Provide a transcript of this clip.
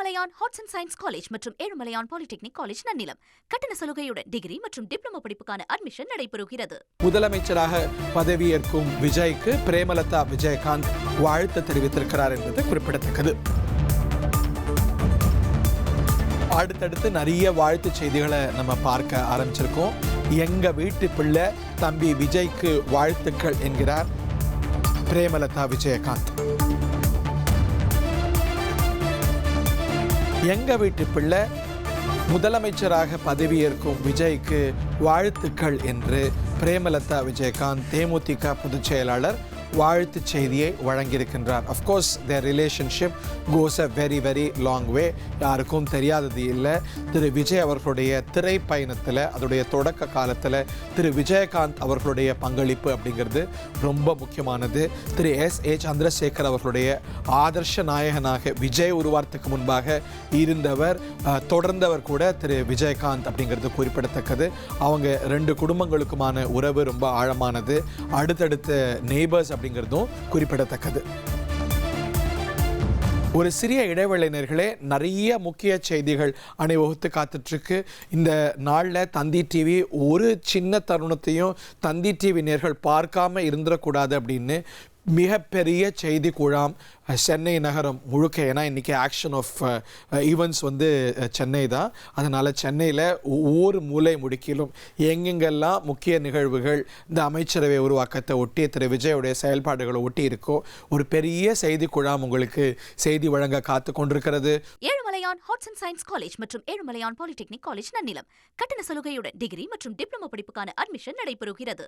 Ezhumalaiyan arts and science college மற்றும் Ezhumalaiyan polytechnic college Nannilam. கட்டண சலுகையுடன் degree மற்றும் டிப்ளமோ படிப்புக்கான அட்மிஷன் நடைபெறுகிறது. முதலமைச்சராக பதவியேற்கும் விஜய்க்கு பிரேமலதா விஜயகாந்த் வாழ்த்து தெரிவித்திருக்கிறார் என்பது குறிப்பிடத்தக்கது. அடுத்தடுத்து நிறைய வாழ்த்து செய்திகளை நம்ம பார்க்க ஆரம்பிச்சிருக்கோம். எங்க வீட்டு பிள்ளை தம்பி விஜய்க்கு வாழ்த்துக்கள் என்கிறார் பிரேமலதா விஜயகாந்த். எங்க வீட்டு பிள்ளை முதலமைச்சராக பதவியேற்கும் விஜய்க்கு வாழ்த்துக்கள் என்று பிரேமலதா விஜயகாந்த் தேமுதிக பொதுச் செயலாளர் வாழ்த்து செய்தியை வழங்கியிருக்கின்றார். Of course their relationship goes a very very long way. யாருக்கும் தெரியாதது இல்லை. திரு விஜய் அவர்களுடைய திரை பயணத்தில், அதோடைய தொடக்க காலத்தில் திரு விஜயகாந்த் அவர்களுடைய பங்களிப்பு அப்படிங்கிறது ரொம்ப முக்கியமானது. திரு S.A. சந்திரசேகர் அவர்களுடைய ஆதர்ஷ நாயகனாக விஜய் உருவாரத்துக்கு முன்பாக இருந்தவர், தொடர்ந்தவர் கூட திரு விஜயகாந்த் அப்படிங்கிறது குறிப்பிடத்தக்கது. அவங்க ரெண்டு குடும்பங்களுக்குமான உறவு ரொம்ப ஆழமானது. அடுத்தடுத்த நெய்பர்ஸ் அப்படிங்கிறதும் குறிப்பிடத்தக்கது. ஒரு சிறிய இடைவேளையினர்களே, நிறைய முக்கிய செய்திகள் அணிவகுத்து காத்துட்ருக்கு. இந்த நாளில் தந்தி டிவி ஒரு சின்ன தருணத்தையும் தந்தி டிவி நேர்கள் பார்க்காம இருந்துடக்கூடாது அப்படின்னு மிகப்பெரிய செய்தி குழாம் சென்னை நகரம் முழுக்க, ஏன்னா இன்றைக்கி ஆக்ஷன் ஆஃப் ஈவெண்ட்ஸ் சென்னை தான். அதனால் சென்னையில் ஒவ்வொரு மூலை முடுக்கிலும் எங்கெங்கெல்லாம் முக்கிய நிகழ்வுகள் இந்த அமைச்சரவை உருவாக்கத்தை ஒட்டி திரு விஜயோடைய செயல்பாடுகளை ஒட்டி இருக்கோ ஒரு பெரிய செய்தி குழாம் உங்களுக்கு செய்தி வழங்க காத்து கொண்டிருக்கிறது. Ezhumalaiyan arts and science college மற்றும் ஏழுமலையான் பாலிடெக்னிக் காலேஜ் நன்னிலம். கட்டண சலுகையுடன் டிகிரி மற்றும் டிப்ளமோ படிப்புக்கான அட்மிஷன் நடைபெறுகிறது.